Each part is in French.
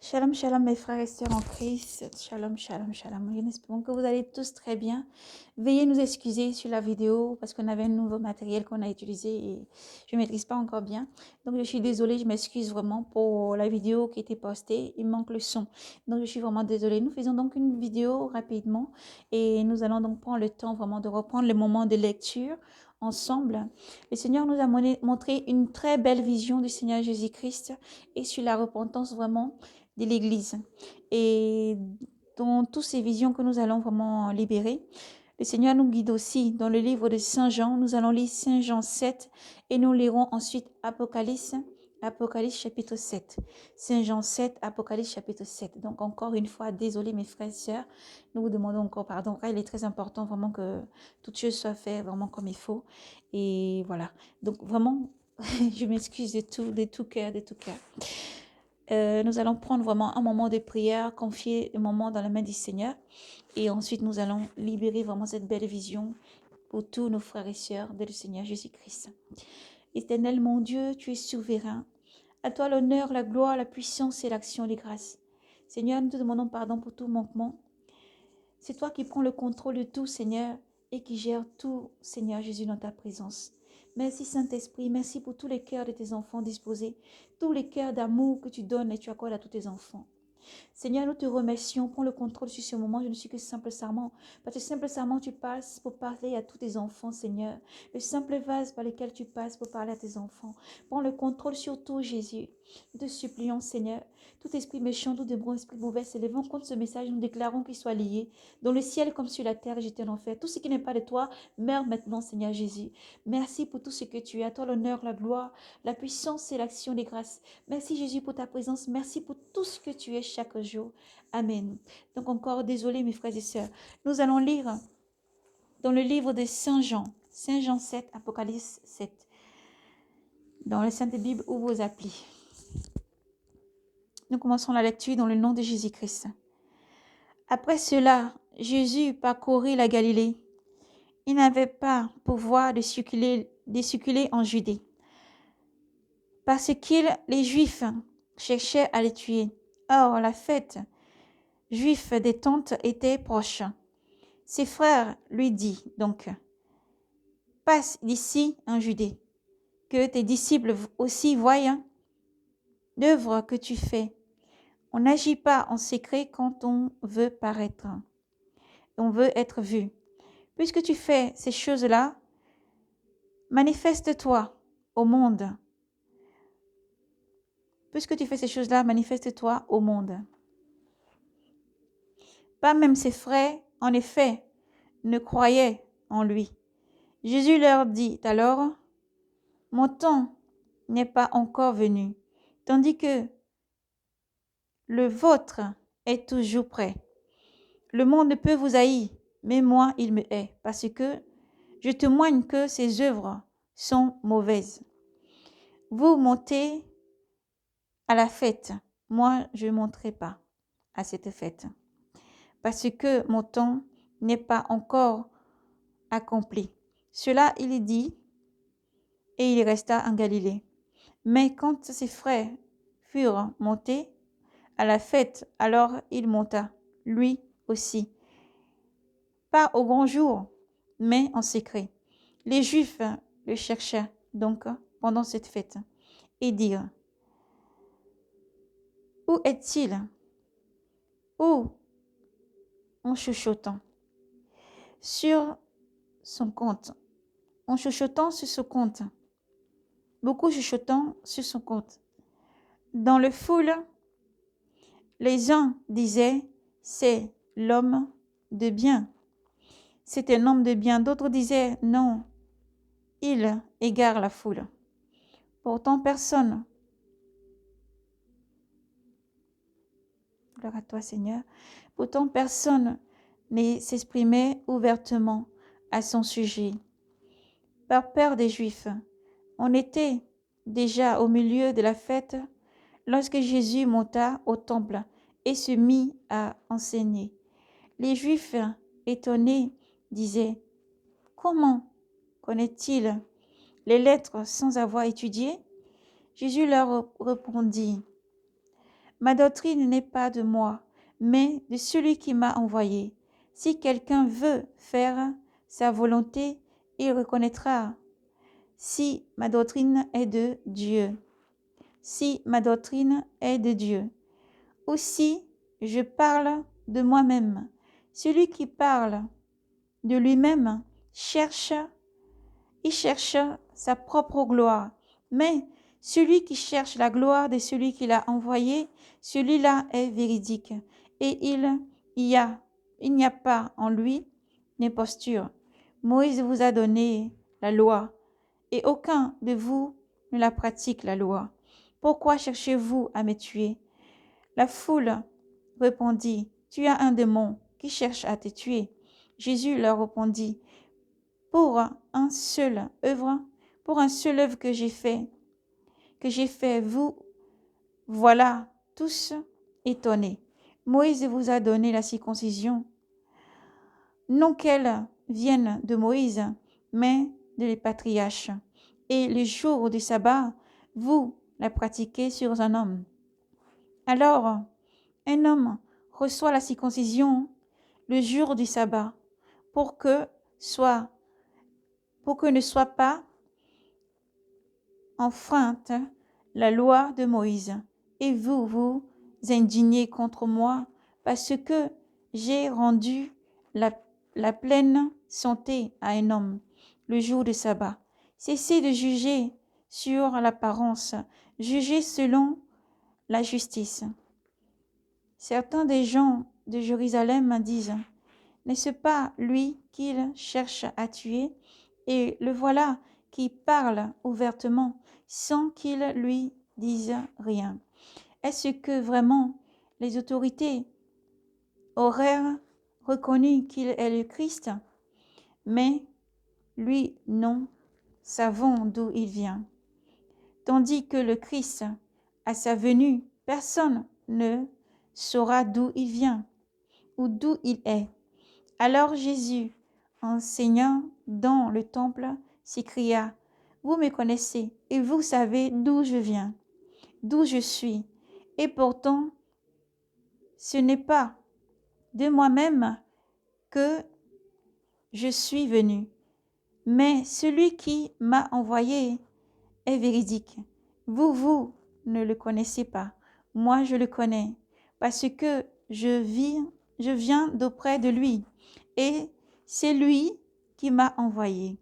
Shalom, shalom mes frères et sœurs en Christ. Shalom, shalom, shalom. Nous espérons que vous allez tous très bien. Veuillez nous excuser sur la vidéo parce qu'on avait un nouveau matériel qu'on a utilisé et je ne maîtrise pas encore bien. Donc je suis désolée, je m'excuse vraiment pour la vidéo qui était postée. Il manque le son. Donc je suis vraiment désolée. Nous faisons donc une vidéo rapidement et nous allons donc prendre le temps vraiment de reprendre le moment de lecture ensemble. Le Seigneur nous a montré une très belle vision du Seigneur Jésus-Christ et sur la repentance vraiment de l'Église. Et dans toutes ces visions que nous allons vraiment libérer, le Seigneur nous guide aussi dans le livre de Saint Jean. Nous allons lire Saint Jean 7 et nous lirons ensuite Apocalypse chapitre 7. Saint Jean 7, Apocalypse chapitre 7. Donc encore une fois, désolé mes frères et sœurs, nous vous demandons encore pardon. Il est très important vraiment que toutes choses soient faites vraiment comme il faut. Et voilà. Donc vraiment, je m'excuse de tout cœur, de tout cœur. Nous allons prendre vraiment un moment de prière, confier le moment dans la main du Seigneur. Et ensuite, nous allons libérer vraiment cette belle vision pour tous nos frères et sœurs de le Seigneur Jésus-Christ. Éternel, mon Dieu, tu es souverain. À toi l'honneur, la gloire, la puissance et l'action des grâces. Seigneur, nous te demandons pardon pour tout manquement. C'est toi qui prends le contrôle de tout, Seigneur, et qui gère tout, Seigneur Jésus, dans ta présence. Merci Saint-Esprit, merci pour tous les cœurs de tes enfants disposés, tous les cœurs d'amour que tu donnes et tu accordes à tous tes enfants. Seigneur, nous te remercions. Prends le contrôle sur ce moment. Je ne suis que simple serment. Parce que simple serment, tu passes pour parler à tous tes enfants, Seigneur. Le simple vase par lequel tu passes pour parler à tes enfants. Prends le contrôle sur tout, Jésus. Nous te supplions, Seigneur. Tout esprit méchant, tout démon, esprit mauvais, s'élevant contre ce message, nous déclarons qu'il soit lié. Dans le ciel comme sur la terre, j'étais en enfer. Tout ce qui n'est pas de toi, meurt maintenant, Seigneur Jésus. Merci pour tout ce que tu es. À toi l'honneur, la gloire, la puissance et l'action des grâces. Merci Jésus pour ta présence. Merci pour tout ce que tu es chaque jour. Amen. Donc encore désolé mes frères et sœurs. Nous allons lire dans le livre de Saint Jean. Saint Jean 7, Apocalypse 7. Dans le Sainte Bible ou vos applis. Nous commençons la lecture dans le nom de Jésus-Christ. Après cela, Jésus parcourut la Galilée. Il n'avait pas pouvoir de circuler en Judée, parce que les Juifs cherchaient à le tuer. Or, la fête juif des tentes était proche. Ses frères lui dit donc, passe d'ici en Judée, que tes disciples aussi voient l'œuvre que tu fais. On n'agit pas en secret quand on veut paraître, on veut être vu. Puisque tu fais ces choses-là, manifeste-toi au monde. Puisque tu fais ces choses-là, manifeste-toi au monde. Pas même ses frères, en effet, ne croyaient en lui. Jésus leur dit alors, mon temps n'est pas encore venu, tandis que le vôtre est toujours prêt. Le monde peut vous haïr, mais moi, il me hait, parce que je témoigne que ses œuvres sont mauvaises. Vous montez à la fête, moi, je ne monterai pas à cette fête, parce que mon temps n'est pas encore accompli. Cela, il dit, et il resta en Galilée. Mais quand ses frères furent montés à la fête, alors il monta, lui aussi. Pas au grand jour, mais en secret. Les Juifs le cherchaient donc pendant cette fête et dirent, où est-il? Où? En chuchotant sur son compte. En chuchotant sur son compte. Beaucoup chuchotant sur son compte. Dans le foule, les uns disaient, c'est l'homme de bien. C'est un homme de bien. D'autres disaient, non, il égare la foule. Pourtant personne, gloire à toi Seigneur, pourtant personne ne s'exprimait ouvertement à son sujet. Par peur des Juifs, on était déjà au milieu de la fête lorsque Jésus monta au temple et se mit à enseigner. Les Juifs, étonnés, disaient, comment connaît-il les lettres sans avoir étudié? Jésus leur répondit, Ma doctrine n'est pas de moi, mais de celui qui m'a envoyé. Si quelqu'un veut faire sa volonté, il reconnaîtra si ma doctrine est de Dieu. Si ma doctrine est de Dieu. Ou si je parle de moi-même. Celui qui parle de lui-même il cherche sa propre gloire. Mais celui qui cherche la gloire de celui qui l'a envoyé, celui-là est véridique. Et il n'y a pas en lui d'imposture. Moïse vous a donné la loi, et aucun de vous ne la pratique, la loi. Pourquoi cherchez-vous à me tuer? La foule répondit, tu as un démon qui cherche à te tuer. Jésus leur répondit, pour un seul œuvre que j'ai fait, vous voilà tous étonnés. Moïse vous a donné la circoncision, non qu'elle vienne de Moïse, mais de les patriarches. Et le jour du sabbat, vous la pratiquez sur un homme. Alors, un homme reçoit la circoncision le jour du sabbat pour que ne soit pas enfreinte la loi de Moïse. Et vous vous indignez contre moi parce que j'ai rendu la pleine santé à un homme le jour du sabbat. Cessez de juger sur l'apparence, jugez selon la justice. Certains des gens de Jérusalem disent, n'est-ce pas lui qu'il cherche à tuer? Et le voilà qui parle ouvertement sans qu'il lui dise rien. Est-ce que vraiment les autorités auraient reconnu qu'il est le Christ? Mais lui, non, savons d'où il vient. Tandis que le Christ, à sa venue, personne ne saura d'où il vient ou d'où il est. Alors Jésus, enseignant dans le temple, s'écria, vous me connaissez et vous savez d'où je viens, d'où je suis. Et pourtant, ce n'est pas de moi-même que je suis venu, mais celui qui m'a envoyé est véridique. Vous ne le connaissez pas. Moi, je le connais parce que je viens d'auprès de lui et c'est lui qui m'a envoyé.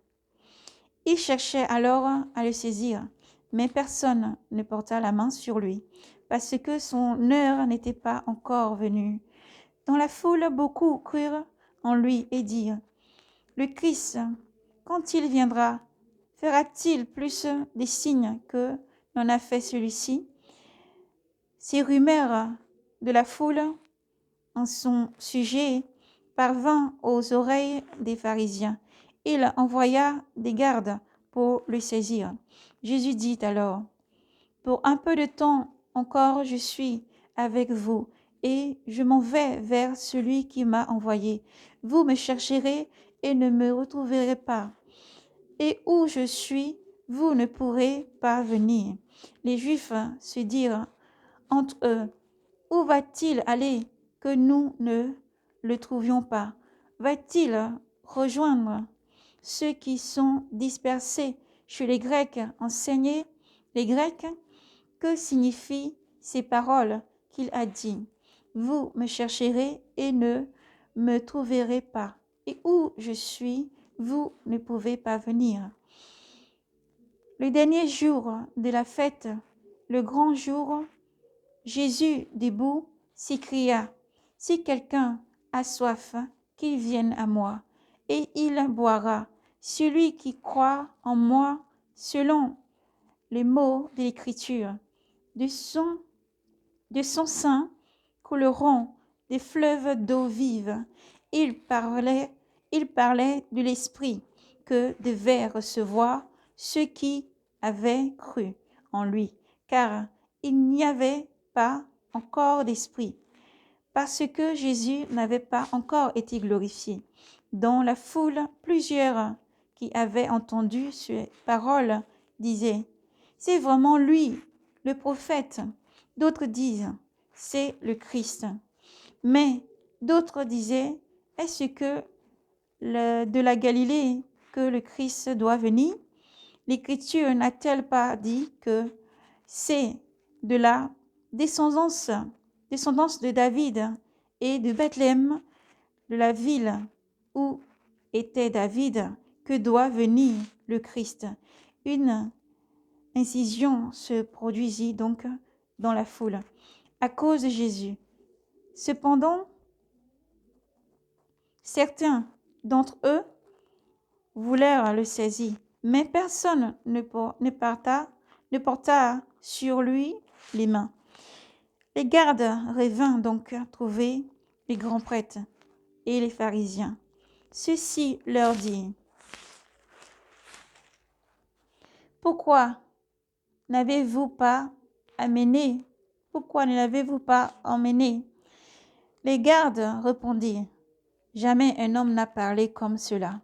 Il cherchait alors à le saisir, mais personne ne porta la main sur lui parce que son heure n'était pas encore venue. Dans la foule, beaucoup crurent en lui et dirent, le Christ, quand il viendra, fera-t-il plus des signes que n'en a fait celui-ci? Ces rumeurs de la foule en son sujet parvint aux oreilles des pharisiens. Il envoya des gardes pour le saisir. Jésus dit alors, pour un peu de temps encore je suis avec vous et je m'en vais vers celui qui m'a envoyé. Vous me chercherez et ne me retrouverez pas. Et où je suis, vous ne pourrez pas venir. Les Juifs se dirent entre eux, où va-t-il aller que nous ne le trouvions pas? Va-t-il rejoindre ceux qui sont dispersés chez les Grecs enseignés? Les Grecs, que signifient ces paroles qu'il a dit? Vous me chercherez et ne me trouverez pas. Et où je suis, vous ne pouvez pas venir. Le dernier jour de la fête, le grand jour, Jésus, debout, s'écria, si quelqu'un a soif, qu'il vienne à moi, et il boira. Celui qui croit en moi, selon les mots de l'Écriture, de son sein couleront des fleuves d'eau vive. Il parlait de l'Esprit que devaient recevoir ceux qui avaient cru en lui, car il n'y avait pas encore d'esprit, parce que Jésus n'avait pas encore été glorifié. Dans la foule, plusieurs qui avaient entendu ces paroles disaient, c'est vraiment lui, le prophète. D'autres disent, c'est le Christ. Mais d'autres disaient, est-ce que de la Galilée que le Christ doit venir? L'Écriture n'a-t-elle pas dit que c'est de la descendance de David et de Bethléem, de la ville où était David, que doit venir le Christ? Une incision se produisit donc dans la foule à cause de Jésus. Cependant, certains d'entre eux voulèrent le saisir, mais personne ne porta sur lui les mains. Les gardes revinrent donc trouver les grands prêtres et les pharisiens. Ceux-ci leur dirent, pourquoi n'avez-vous pas amené? Pourquoi ne l'avez-vous pas emmené? Les gardes répondirent, jamais un homme n'a parlé comme cela.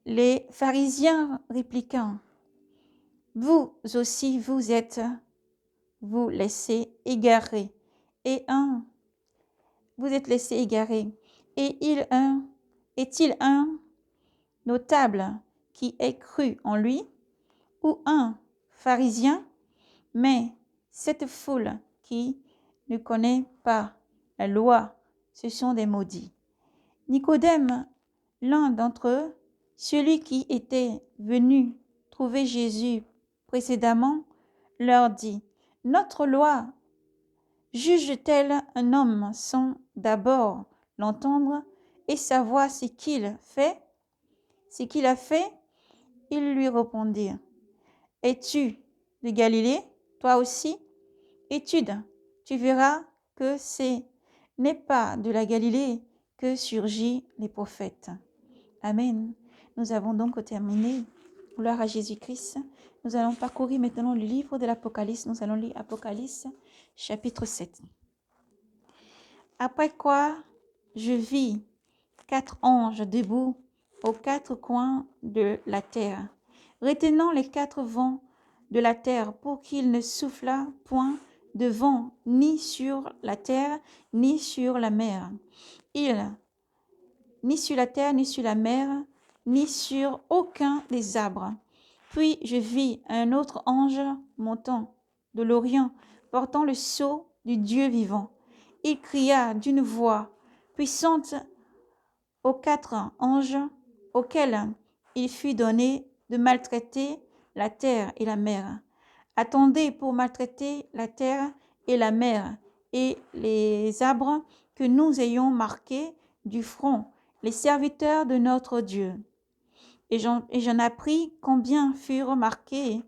Les pharisiens répliquant, vous aussi vous laissez égarer, vous êtes laissé égarer. Est-il un notable qui ait cru en lui, ou un pharisien? Mais cette foule qui ne connaît pas la loi, ce sont des maudits. Nicodème, l'un d'entre eux, celui qui était venu trouver Jésus précédemment, leur dit, notre loi juge-t-elle un homme sans d'abord l'entendre et savoir ce qu'il a fait? Ils lui répondirent, es-tu de Galilée, toi aussi? Étude, tu verras que ce n'est pas de la Galilée que surgissent les prophètes. Amen. Nous avons donc terminé. Gloire à Jésus-Christ. Nous allons parcourir maintenant le livre de l'Apocalypse. Nous allons lire Apocalypse, chapitre 7. Après quoi, je vis 4 anges debout aux 4 coins de la terre, retenant les 4 vents de la terre pour qu'il ne soufflât point de vent ni sur la terre, ni sur la mer. Ni sur la terre, ni sur la mer, ni sur aucun des arbres. Puis je vis un autre ange montant de l'Orient, portant le sceau du Dieu vivant. Il cria d'une voix puissante aux 4 anges auxquels il fut donné de maltraiter la terre et la mer. Attendez pour maltraiter la terre et la mer et les arbres que nous ayons marqués du front, les serviteurs de notre Dieu. Et j'en appris combien furent marqués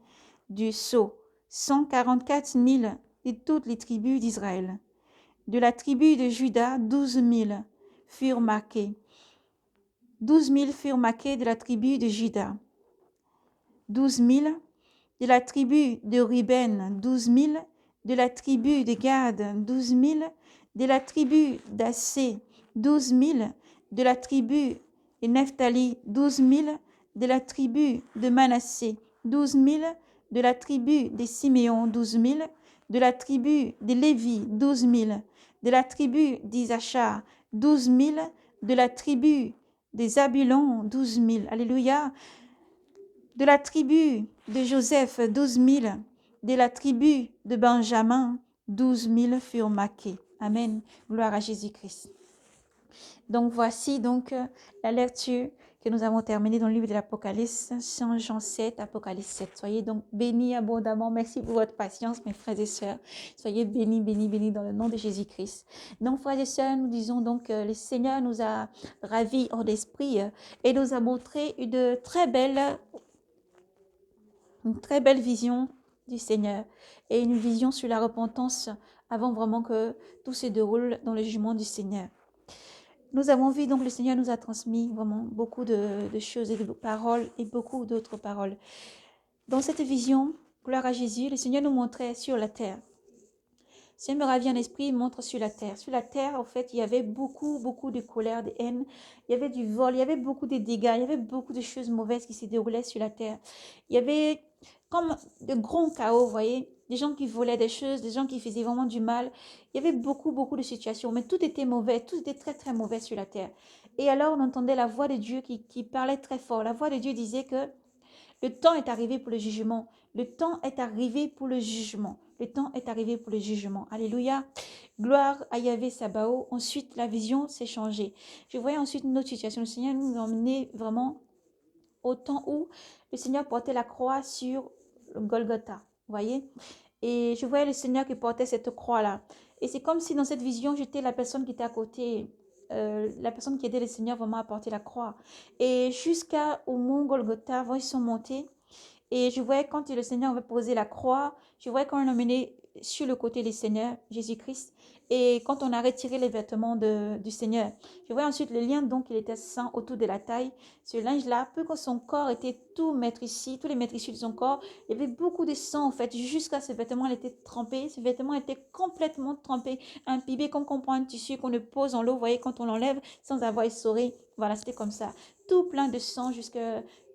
du sceau, 144 000 de toutes les tribus d'Israël. De la tribu de Juda, 12 000 furent marqués. 12 000 furent marqués de la tribu de Juda. 12 000 de la tribu de Ruben, 12 000 de la tribu de Gad, 12 000 de la tribu d'Assé, 12 000 de la tribu de Nephtali, 12 000 de la tribu de Manassé, 12 000 de la tribu de Siméon, 12 000 de la tribu de Lévi, 12 000 de la tribu d'Isachar, 12 000 de la tribu de Zabulon, 12 000. Alléluia. De la tribu de Joseph, 12 000. De la tribu de Benjamin, 12 000 furent marqués. Amen. Gloire à Jésus-Christ. Donc voici donc la lecture que nous avons terminée dans le livre de l'Apocalypse, Jean 7, Apocalypse 7. Soyez donc bénis abondamment. Merci pour votre patience, mes frères et sœurs. Soyez bénis, bénis, bénis dans le nom de Jésus-Christ. Donc, frères et sœurs, nous disons donc que le Seigneur nous a ravis en esprit et nous a montré une très belle vision du Seigneur et une vision sur la repentance avant vraiment que tout se déroule dans le jugement du Seigneur. Nous avons vu, donc le Seigneur nous a transmis vraiment beaucoup de choses et de paroles et beaucoup d'autres paroles. Dans cette vision, gloire à Jésus, le Seigneur nous montrait sur la terre Seigneur me ravit en esprit, il montre sur la terre. Sur la terre, en fait, il y avait beaucoup de colère, de haine. Il y avait du vol, il y avait beaucoup de dégâts, il y avait beaucoup de choses mauvaises qui se déroulaient sur la terre. Il y avait comme de grands chaos, vous voyez, des gens qui volaient des choses, des gens qui faisaient vraiment du mal. Il y avait beaucoup de situations, mais tout était mauvais, tout était très mauvais sur la terre. Et alors, on entendait la voix de Dieu qui parlait très fort. La voix de Dieu disait que le temps est arrivé pour le jugement. Le temps est arrivé pour le jugement. Le temps est arrivé pour le jugement. Alléluia. Gloire à Yahvé Sabaoth. Ensuite, la vision s'est changée. Je voyais ensuite une autre situation. Le Seigneur nous a emmenés vraiment au temps où le Seigneur portait la croix sur le Golgotha. Vous voyez? Et je voyais le Seigneur qui portait cette croix-là. Et c'est comme si dans cette vision, j'étais la personne qui était à côté, la personne qui aidait le Seigneur vraiment à porter la croix. Et jusqu'au mont Golgotha, ils sont montés. Et je voyais quand le Seigneur avait posé la croix, je voyais quand on l'a mené sur le côté du Seigneur, Jésus-Christ, et quand on a retiré les vêtements du Seigneur. Je voyais ensuite le lien, donc il était saint autour de la taille. Ce linge-là, peu que son corps était tout ici, tous les ici de son corps, il y avait beaucoup de sang en fait, jusqu'à ce vêtement, il était trempé, ce vêtement était complètement trempé, imbibé comme on prend un tissu qu'on le pose en l'eau, vous voyez, quand on l'enlève sans avoir essoré. Voilà, c'était comme ça. Tout plein de sang jusque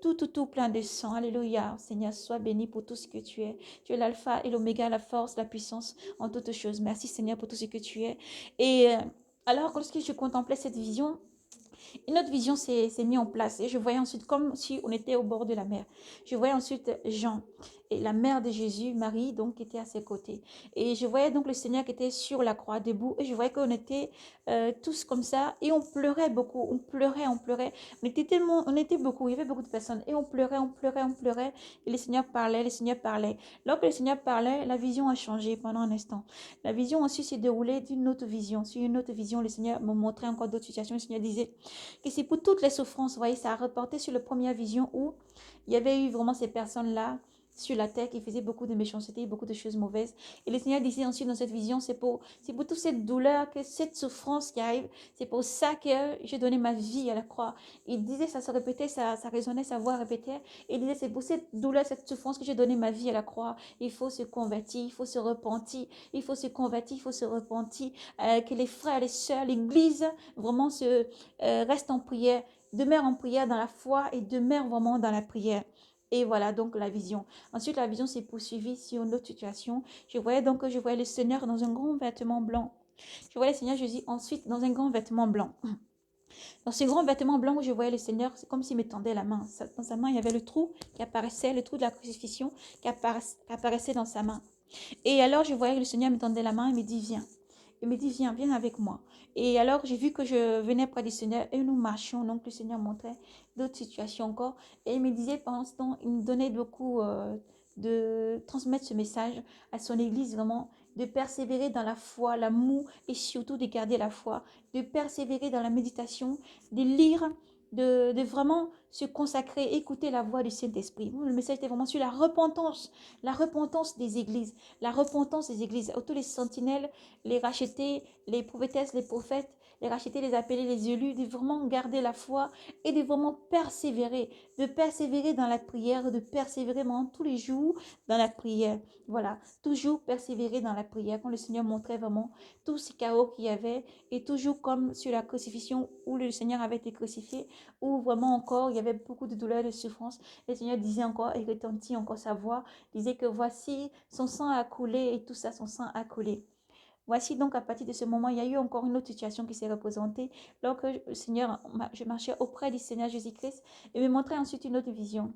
tout plein de sang. Alléluia. Seigneur, sois béni pour tout ce que tu es. Tu es l'alpha et l'oméga, la force, la puissance en toutes choses. Merci Seigneur pour tout ce que tu es. Et alors, lorsque je contemplais cette vision, une autre vision s'est mise en place et je voyais ensuite comme si on était au bord de la mer. Je voyais ensuite Jean et la mère de Jésus, Marie, donc qui était à ses côtés. Et je voyais donc le Seigneur qui était sur la croix debout et je voyais qu'on était tous comme ça et on pleurait beaucoup, on pleurait, on pleurait. On était beaucoup, il y avait beaucoup de personnes et on pleurait, on pleurait, on pleurait et le Seigneur parlait, le Seigneur parlait. Lorsque le Seigneur parlait, la vision a changé pendant un instant. La vision ensuite s'est déroulée d'une autre vision. Sur une autre vision, le Seigneur me montrait encore d'autres situations. Le Seigneur disait que c'est pour toutes les souffrances. Vous voyez, ça a reporté sur la première vision où il y avait eu vraiment ces personnes-là sur la terre qui faisaient beaucoup de méchanceté, beaucoup de choses mauvaises. Et le Seigneur disait ensuite dans cette vision, c'est pour toute cette douleur, que cette souffrance qui arrive, c'est pour ça que j'ai donné ma vie à la croix. Il disait, ça se répétait, ça résonnait, sa voix répétait. Et il disait, c'est pour cette douleur, cette souffrance que j'ai donné ma vie à la croix. Il faut se convertir, il faut se repentir, il faut se convertir, il faut se repentir. Que les frères, les sœurs, l'Église vraiment reste en prière, demeure en prière dans la foi et demeure vraiment dans la prière. Et voilà donc la vision. Ensuite, la vision s'est poursuivie sur une autre situation. Je voyais le Seigneur dans un grand vêtement blanc. Je voyais le Seigneur Jésus ensuite dans un grand vêtement blanc. Dans ce grand vêtement blanc où je voyais le Seigneur, c'est comme s'il me tendait la main. Dans sa main, il y avait le trou qui apparaissait, le trou de la crucifixion qui apparaissait dans sa main. Et alors, je voyais que le Seigneur me tendait la main et me dit, viens. Il me dit, viens avec moi. Et alors, j'ai vu que je venais près du Seigneur et nous marchions. Donc, le Seigneur montrait d'autres situations encore. Et il me disait, pendant ce temps, il me donnait beaucoup de transmettre ce message à son Église, vraiment, de persévérer dans la foi, l'amour et surtout de garder la foi, de persévérer dans la méditation, de lire, de vraiment se consacrer, écouter la voix du Saint-Esprit. Le message était vraiment sur la repentance des églises, la repentance des églises, tous les sentinelles, les racheter, les prophétesses, les prophètes, les racheter, les appeler, les élus, de vraiment garder la foi et de vraiment persévérer, de persévérer dans la prière, de persévérer vraiment tous les jours dans la prière. Voilà, toujours persévérer dans la prière quand le Seigneur montrait vraiment tous ces chaos qu'il y avait et toujours comme sur la crucifixion où le Seigneur avait été crucifié, où vraiment encore il y avait beaucoup de douleur et de souffrance. Le Seigneur disait encore et retentit encore sa voix, disait que voici son sang a coulé et tout ça, son sang a coulé. Voici donc à partir de ce moment, il y a eu encore une autre situation qui s'est représentée lorsque le Seigneur, je marchais auprès du Seigneur Jésus-Christ et me montrait ensuite une autre vision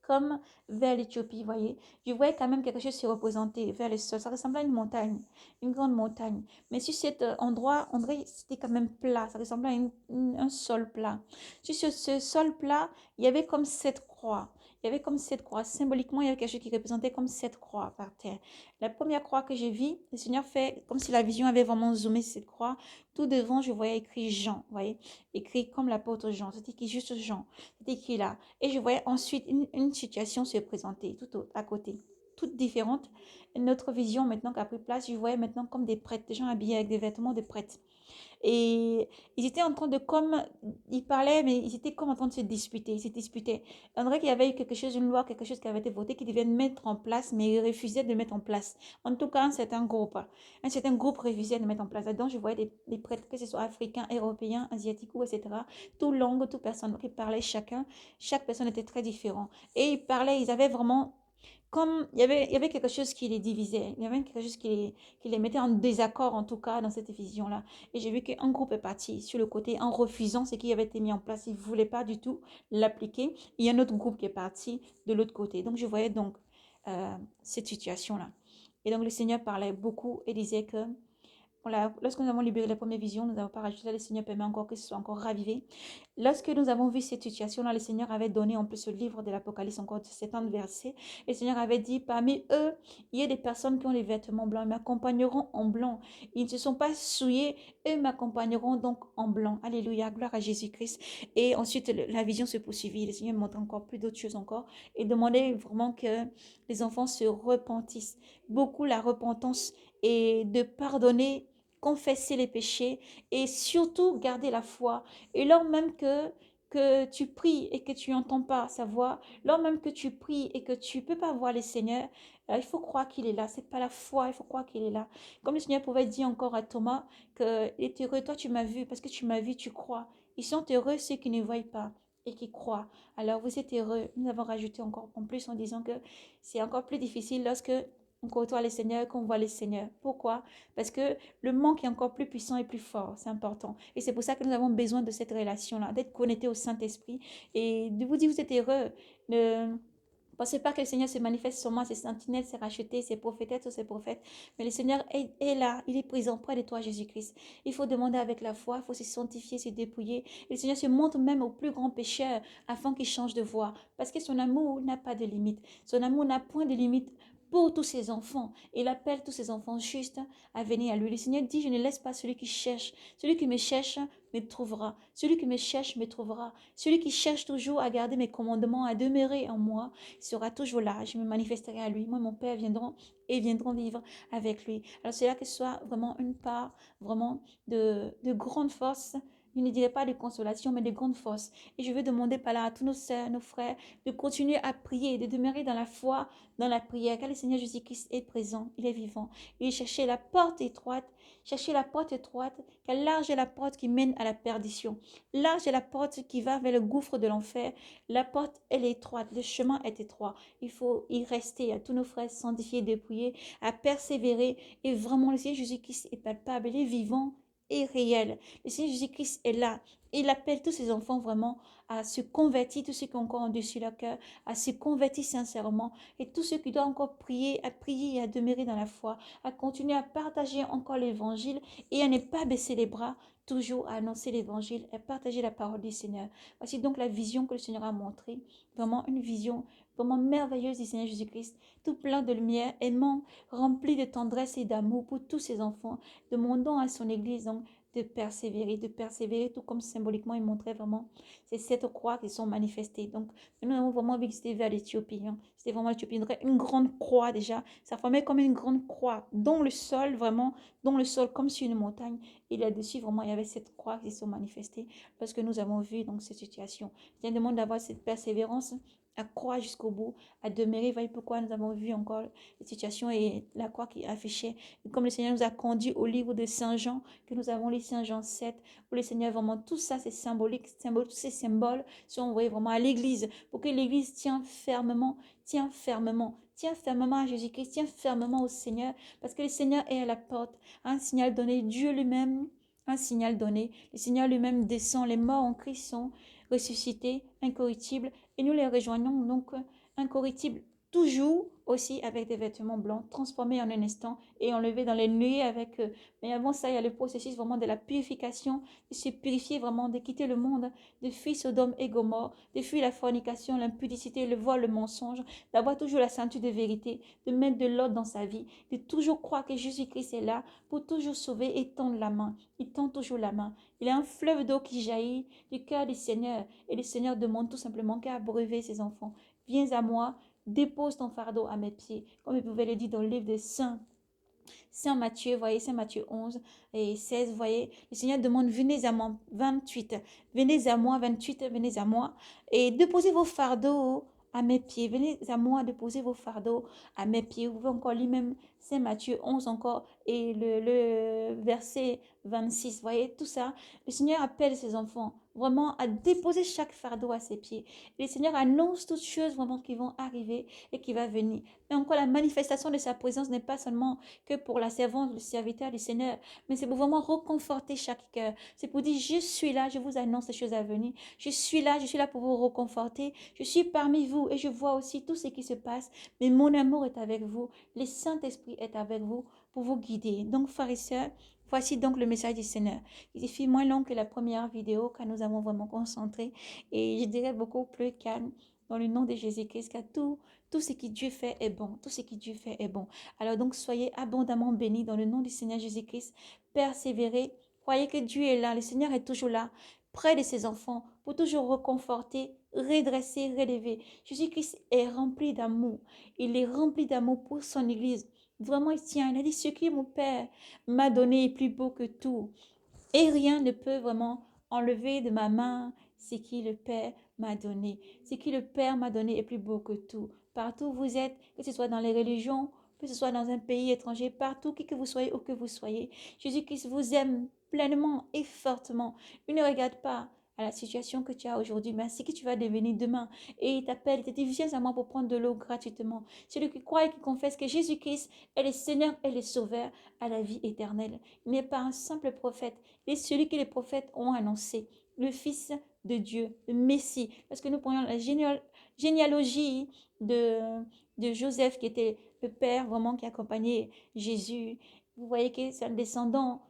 comme vers l'Éthiopie, voyez. Je voyais quand même quelque chose se représenter vers le sol. Ça ressemblait à une montagne, une grande montagne. Mais sur cet endroit, on dirait c'était quand même plat. Ça ressemblait à un sol plat. Sur ce sol plat, il y avait comme cette croix. Il y avait comme cette croix. Symboliquement, il y avait quelque chose qui représentait comme cette croix par terre. La première croix que j'ai vue, le Seigneur fait comme si la vision avait vraiment zoomé cette croix. Tout devant, je voyais écrit Jean, voyez. Écrit comme l'apôtre Jean. C'était écrit juste Jean. C'était écrit là. Et je voyais ensuite une situation se présenter tout à côté. toutes différentes. Notre vision maintenant qui a pris place, je voyais maintenant comme des prêtres, des gens habillés avec des vêtements de prêtres. Et ils étaient en train de comme, ils parlaient, mais ils étaient comme en train de se disputer, ils se disputaient. On dirait qu'il y avait eu quelque chose, une loi, quelque chose qui avait été voté, qu'ils devaient mettre en place, mais ils refusaient de mettre en place. En tout cas, un certain groupe refusait de mettre en place. Donc, je voyais des prêtres, que ce soit africains, européens, asiatiques ou etc. Toute langue, toute personne qui parlait chacun, chaque personne était très différente. Et ils parlaient, ils avaient vraiment comme il y avait quelque chose qui les divisait, il y avait quelque chose qui les mettait en désaccord en tout cas dans cette vision-là. Et j'ai vu qu'un groupe est parti sur le côté en refusant ce qui avait été mis en place, ils ne voulaient pas du tout l'appliquer. Il y a un autre groupe qui est parti de l'autre côté. Donc je voyais donc cette situation-là. Et donc le Seigneur parlait beaucoup et disait que lorsque nous avons libéré les premières visions, nous n'avons pas rajouté ça, le Seigneur permet encore que ce soit encore ravivé. Lorsque nous avons vu cette situation-là, le Seigneur avait donné en plus ce livre de l'Apocalypse, encore de 70 versets. Le Seigneur avait dit, parmi eux, il y a des personnes qui ont des vêtements blancs, ils m'accompagneront en blanc. Ils ne se sont pas souillés, eux m'accompagneront donc en blanc. Alléluia, gloire à Jésus-Christ. Et ensuite, la vision se poursuivit. Le Seigneur montre encore plus d'autres choses encore et demandait vraiment que les enfants se repentissent. Beaucoup la repentance et de pardonner, confesser les péchés et surtout garder la foi. Et lors même que tu pries et que tu n'entends pas sa voix, lors même que tu pries et que tu ne peux pas voir le Seigneur, il faut croire qu'il est là. C'est pas la foi, il faut croire qu'il est là. Comme le Seigneur pouvait dire encore à Thomas qu'il est heureux, toi tu m'as vu, parce que tu m'as vu, tu crois. Ils sont heureux ceux qui ne voient pas et qui croient. Alors vous êtes heureux. Nous avons rajouté encore en plus en disant que c'est encore plus difficile lorsque on côtoie les seigneurs, qu'on voit les seigneurs. Pourquoi? Parce que le manque est encore plus puissant et plus fort. C'est important. Et c'est pour ça que nous avons besoin de cette relation-là, d'être connectés au Saint-Esprit et de vous dire, vous êtes heureux. Ne pensez pas que le Seigneur se manifeste seulement à ses sentinelles, ses rachetés, ses prophétesses ou ses prophètes. Mais le Seigneur est là, il est présent près de toi, Jésus-Christ. Il faut demander avec la foi, il faut se sanctifier, se dépouiller. Et le Seigneur se montre même aux plus grands pécheurs afin qu'ils changent de voie. Parce que son amour n'a pas de limite. Son amour n'a point de limite pour tous ses enfants. Il appelle tous ses enfants justes à venir à lui. Le Seigneur dit, je ne laisse pas celui qui cherche. Celui qui me cherche me trouvera. Celui qui me cherche me trouvera. Celui qui cherche toujours à garder mes commandements, à demeurer en moi, sera toujours là. Je me manifesterai à lui. Moi, mon Père viendront et viendront vivre avec lui. Alors, c'est là que ce soit vraiment une part vraiment de grande force. Je ne dirais pas de consolation, mais de grande force. Et je veux demander par là à tous nos sœurs, nos frères, de continuer à prier, de demeurer dans la foi, dans la prière, car le Seigneur Jésus-Christ est présent, il est vivant. Il cherchait la porte étroite, car large est la porte qui mène à la perdition. Large est la porte qui va vers le gouffre de l'enfer. La porte, elle est étroite, le chemin est étroit. Il faut y rester, à tous nos frères sanctifiés, dépouillés, à persévérer. Et vraiment, le Seigneur Jésus-Christ est palpable, il est vivant et réel. Le Seigneur Jésus-Christ est là. Il appelle tous ses enfants vraiment à se convertir, tous ceux qui ont encore en dessus leur cœur, à se convertir sincèrement. Et tous ceux qui doivent encore prier et à demeurer dans la foi, à continuer à partager encore l'évangile et à ne pas baisser les bras, toujours à annoncer l'évangile, à partager la parole du Seigneur. Voici donc la vision que le Seigneur a montrée. Vraiment une vision vraiment merveilleuse du Seigneur Jésus-Christ, tout plein de lumière, aimant, rempli de tendresse et d'amour pour tous ses enfants, demandant à son Église donc de persévérer, tout comme symboliquement il montrait vraiment, c'est cette croix qui sont manifestées. Donc, nous avons vraiment visité vers l'Éthiopie. Hein. C'était vraiment l'Éthiopie, une grande croix déjà. Ça formait comme une grande croix, dans le sol, vraiment, dans le sol, comme sur une montagne. Et là-dessus, vraiment, il y avait cette croix qui se sont manifestées parce que nous avons vu donc cette situation. Je demande d'avoir cette persévérance à croire jusqu'au bout, à demeurer. Voyez pourquoi nous avons vu encore la situation et la croix qui affichait. Et comme le Seigneur nous a conduit au livre de Saint Jean, que nous avons lu Saint Jean 7, où le Seigneur vraiment, tout ça c'est symbolique, tous ces symboles sont envoyés vraiment à l'Église, pour que l'Église tienne fermement à Jésus-Christ, tienne fermement au Seigneur, parce que le Seigneur est à la porte. Un signal donné, Dieu lui-même, un signal donné, le Seigneur lui-même descend, les morts en Christ sont ressuscités, incorruptibles, et nous les rejoignons donc incorruptibles, toujours aussi avec des vêtements blancs, transformés en un instant et enlevés dans les nuées avec eux. Mais avant ça, il y a le processus vraiment de la purification, de se purifier vraiment, de quitter le monde, de fuir Sodome et Gomorre, de fuir la fornication, l'impudicité, le vol, le mensonge, d'avoir toujours la ceinture de vérité, de mettre de l'ordre dans sa vie, de toujours croire que Jésus-Christ est là pour toujours sauver et tendre la main. Il tend toujours la main. Il y a un fleuve d'eau qui jaillit du cœur du Seigneur et le Seigneur demande tout simplement qu'à abreuver ses enfants. Viens à moi, Dépose ton fardeau à mes pieds, comme il pouvait le dire dans le livre de Saint Matthieu, voyez, Saint Matthieu 11 et 16, voyez, le Seigneur demande, venez à moi, 28, venez à moi, 28, venez à moi, et déposez vos fardeaux à mes pieds, venez à moi, déposez vos fardeaux à mes pieds. Vous pouvez encore lire même Saint Matthieu 11 encore, et le verset 26, voyez, tout ça, le Seigneur appelle ses enfants vraiment à déposer chaque fardeau à ses pieds. Et le Seigneur annonce toutes choses vraiment qui vont arriver et qui va venir. Mais encore la manifestation de sa présence n'est pas seulement que pour la servante, le serviteur du Seigneur, mais c'est pour vraiment reconforter chaque cœur. C'est pour dire, je suis là, je vous annonce les choses à venir. Je suis là pour vous reconforter. Je suis parmi vous et je vois aussi tout ce qui se passe. Mais mon amour est avec vous. Le Saint-Esprit est avec vous pour vous guider. Donc, frères et sœurs, voici donc le message du Seigneur. Il est moins long que la première vidéo car nous avons vraiment concentré et je dirais beaucoup plus calme dans le nom de Jésus-Christ car tout ce que Dieu fait est bon. Tout ce que Dieu fait est bon. Alors donc, soyez abondamment bénis dans le nom du Seigneur Jésus-Christ. Persévérez. Croyez que Dieu est là. Le Seigneur est toujours là, près de ses enfants, pour toujours reconforter, redresser, relever. Jésus-Christ est rempli d'amour. Il est rempli d'amour pour son Église. Vraiment, il tient. Il a dit, ce que mon Père m'a donné est plus beau que tout. Et rien ne peut vraiment enlever de ma main ce qui le Père m'a donné. Ce qui le Père m'a donné est plus beau que tout. Partout où vous êtes, que ce soit dans les religions, que ce soit dans un pays étranger, partout, qui que vous soyez, où que vous soyez, Jésus-Christ vous aime pleinement et fortement. Il ne regarde pas à la situation que tu as aujourd'hui, mais à ce que tu vas devenir demain. Et il t'appelle, il te dit, viens à moi pour prendre de l'eau gratuitement. Celui qui croit et qui confesse que Jésus-Christ est le Seigneur et le Sauveur à la vie éternelle. Il n'est pas un simple prophète, et celui que les prophètes ont annoncé, le Fils de Dieu, le Messie. Parce que nous prenons la généalogie de Joseph, qui était le père vraiment qui accompagnait Jésus. Vous voyez que c'est un descendant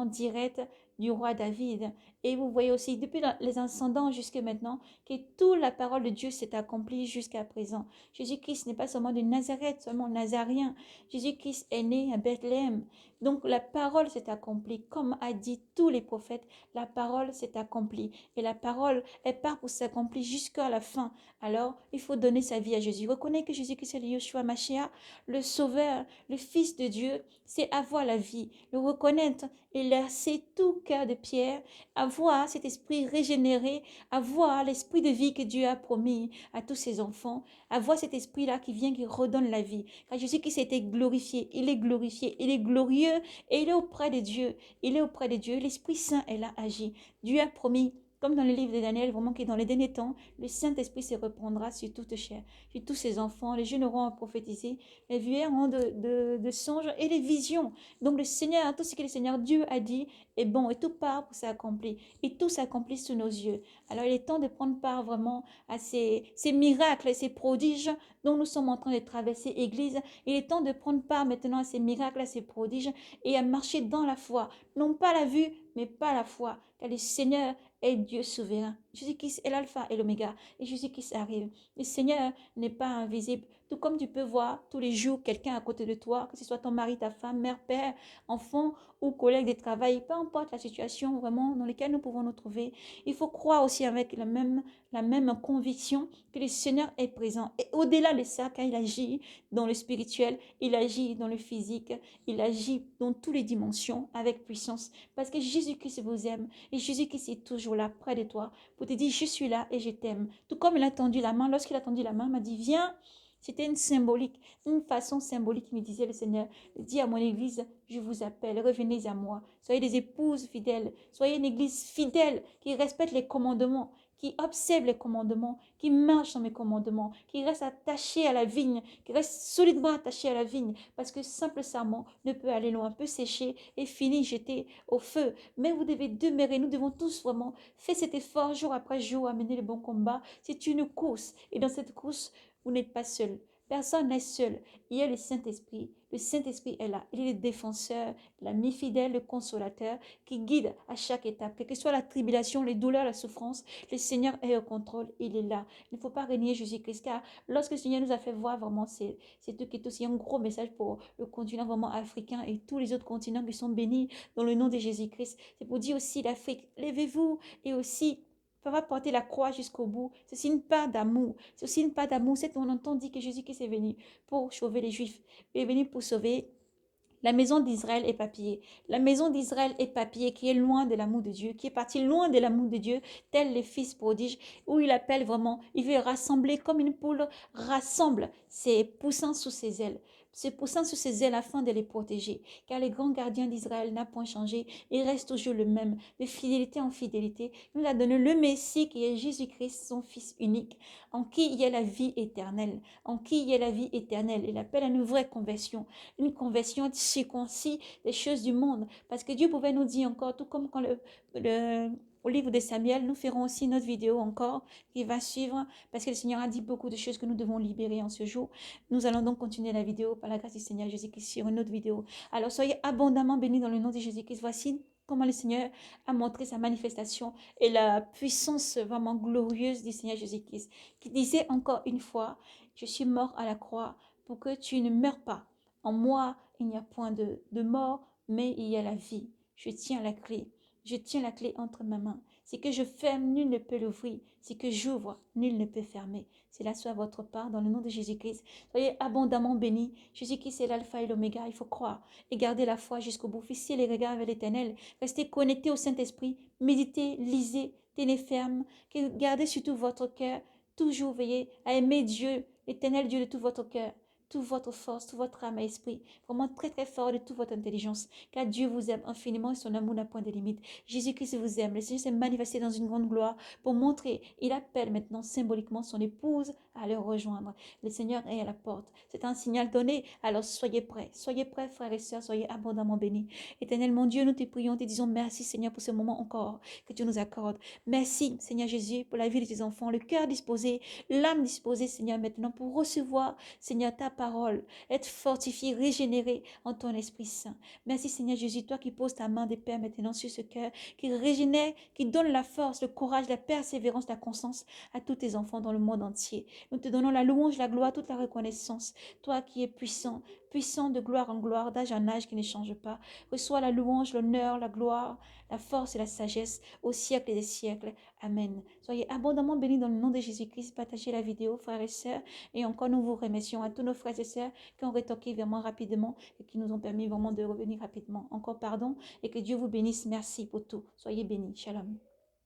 direct du roi David. Et vous voyez aussi, depuis les ascendants jusqu'à maintenant, que toute la parole de Dieu s'est accomplie jusqu'à présent. Jésus-Christ n'est pas seulement de Nazareth, seulement nazarien. Jésus-Christ est né à Bethléem. Donc la parole s'est accomplie, comme a dit tous les prophètes, la parole s'est accomplie. Et la parole, elle part pour s'accomplir jusqu'à la fin. Alors, il faut donner sa vie à Jésus. Reconnaître que Jésus-Christ est le Yeshua Mashiach, le Sauveur, le Fils de Dieu, c'est avoir la vie. Le reconnaître et laisser tout cœur de pierre, avoir cet esprit régénéré, avoir l'esprit de vie que Dieu a promis à tous ses enfants, avoir cet esprit-là qui vient, qui redonne la vie. Car Jésus-Christ a été glorifié, il est glorieux et il est auprès de Dieu. Il est auprès de Dieu, l'Esprit Saint est là, agi. Dieu a promis, comme dans le livre de Daniel, vraiment que dans les derniers temps, le Saint-Esprit se reprendra sur toute chair, sur tous ses enfants. Les jeunes auront à prophétiser, les vieux auront de songes et des visions. Donc le Seigneur, tout ce que le Seigneur Dieu a dit est bon et tout part pour s'accomplir. Et tout s'accomplit sous nos yeux. Alors il est temps de prendre part vraiment à ces miracles et ces prodiges dont nous sommes en train de traverser Église. Il est temps de prendre part maintenant à ces miracles, à ces prodiges et à marcher dans la foi. Non pas la vue, mais pas la foi. Car le Seigneur est Dieu souverain. Jésus-Christ est l'alpha et l'oméga. Et Jésus-Christ arrive. Le Seigneur n'est pas invisible. Tout comme tu peux voir tous les jours quelqu'un à côté de toi, que ce soit ton mari, ta femme, mère, père, enfant ou collègue de travail, peu importe la situation vraiment dans laquelle nous pouvons nous trouver, il faut croire aussi avec la même conviction que le Seigneur est présent. Et au-delà de ça, quand il agit dans le spirituel, il agit dans le physique, il agit dans toutes les dimensions avec puissance. Parce que Jésus-Christ vous aime et Jésus-Christ est toujours là près de toi pour te dire, je suis là et je t'aime. Tout comme il a tendu la main, lorsqu'il a tendu la main, il m'a dit, viens. C'était une symbolique, une façon symbolique, me disait le Seigneur. Dis à mon église, je vous appelle, revenez à moi. Soyez des épouses fidèles, soyez une église fidèle qui respecte les commandements, qui observe les commandements, qui marche dans mes commandements, qui reste attaché à la vigne, qui reste solidement attaché à la vigne, parce que simple serment ne peut aller loin, peut sécher et finir jeté au feu. Mais vous devez demeurer, nous devons tous vraiment faire cet effort jour après jour à mener le bon combat. C'est une course, et dans cette course, vous n'êtes pas seul. Personne n'est seul. Il y a le Saint-Esprit. Le Saint-Esprit est là. Il est le défenseur, l'ami fidèle, le consolateur qui guide à chaque étape. Quelle que soit la tribulation, les douleurs, la souffrance, le Seigneur est au contrôle. Il est là. Il ne faut pas renier Jésus-Christ car lorsque le Seigneur nous a fait voir vraiment, c'est tout qui est aussi un gros message pour le continent vraiment africain et tous les autres continents qui sont bénis dans le nom de Jésus-Christ. C'est pour dire aussi l'Afrique, levez-vous et aussi va porter la croix jusqu'au bout. C'est aussi une part d'amour. C'est aussi une part d'amour. C'est on entend dire que Jésus-Christ est venu pour sauver les Juifs. Il est venu pour sauver la maison d'Israël éparpillée. La maison d'Israël éparpillée qui est loin de l'amour de Dieu, qui est partie loin de l'amour de Dieu, tel les fils prodiges, où il appelle vraiment, il veut rassembler comme une poule rassemble ses poussins sous ses ailes. Ses poussins sous ses ailes afin de les protéger. Car les grands gardiens d'Israël n'a point changé. Il reste toujours le même, de fidélité en fidélité. Il nous a donné le Messie qui est Jésus-Christ, son Fils unique, en qui il y a la vie éternelle. En qui il y a la vie éternelle. Il appelle à une vraie conversion, une conversion circoncis des choses du monde. Parce que Dieu pouvait nous dire encore, tout comme quand au livre de Samuel, nous ferons aussi notre vidéo encore qui va suivre, parce que le Seigneur a dit beaucoup de choses que nous devons libérer en ce jour. Nous allons donc continuer la vidéo par la grâce du Seigneur Jésus-Christ sur une autre vidéo. Alors soyez abondamment bénis dans le nom de Jésus-Christ. Voici comment le Seigneur a montré sa manifestation et la puissance vraiment glorieuse du Seigneur Jésus-Christ, qui disait encore une fois, je suis mort à la croix pour que tu ne meurs pas. En moi, il n'y a point de mort, mais il y a la vie. Je tiens la clé. Je tiens la clé entre mes mains. Ce que je ferme, nul ne peut l'ouvrir. Ce que j'ouvre, nul ne peut fermer. Cela soit votre part dans le nom de Jésus-Christ. Soyez abondamment bénis. Jésus-Christ est l'alpha et l'oméga. Il faut croire et garder la foi jusqu'au bout. Fixez les regards vers l'éternel. Restez connectés au Saint-Esprit. Méditez, lisez, tenez ferme. Gardez surtout votre cœur. Toujours veillez à aimer Dieu, l'éternel Dieu de tout votre cœur, toute votre force, tout votre âme et esprit, vraiment très très fort de toute votre intelligence, car Dieu vous aime infiniment et son amour n'a point de limite. Jésus-Christ vous aime, le Seigneur s'est manifesté dans une grande gloire pour montrer, il appelle maintenant symboliquement son épouse à le rejoindre. Le Seigneur est à la porte, c'est un signal donné, alors soyez prêts frères et sœurs, soyez abondamment bénis. Éternel mon Dieu, nous te prions, te disons merci Seigneur pour ce moment encore que tu nous accordes. Merci Seigneur Jésus pour la vie de tes enfants, le cœur disposé, l'âme disposée Seigneur maintenant pour recevoir Seigneur ta parole, être fortifié, régénéré en ton Esprit Saint. Merci Seigneur Jésus, toi qui poses ta main des pères maintenant sur ce cœur, qui régénère, qui donne la force, le courage, la persévérance, la constance à tous tes enfants dans le monde entier. Nous te donnons la louange, la gloire, toute la reconnaissance. Toi qui es puissant, puissant de gloire en gloire, d'âge en âge qui ne change pas. Reçois la louange, l'honneur, la gloire, la force et la sagesse au siècle des siècles. Amen. Soyez abondamment bénis dans le nom de Jésus-Christ. Partagez la vidéo, frères et sœurs. Et encore, nous vous remercions à tous nos frères et sœurs qui ont rétorqué vraiment rapidement et qui nous ont permis vraiment de revenir rapidement. Encore pardon et que Dieu vous bénisse. Merci pour tout. Soyez bénis. Shalom.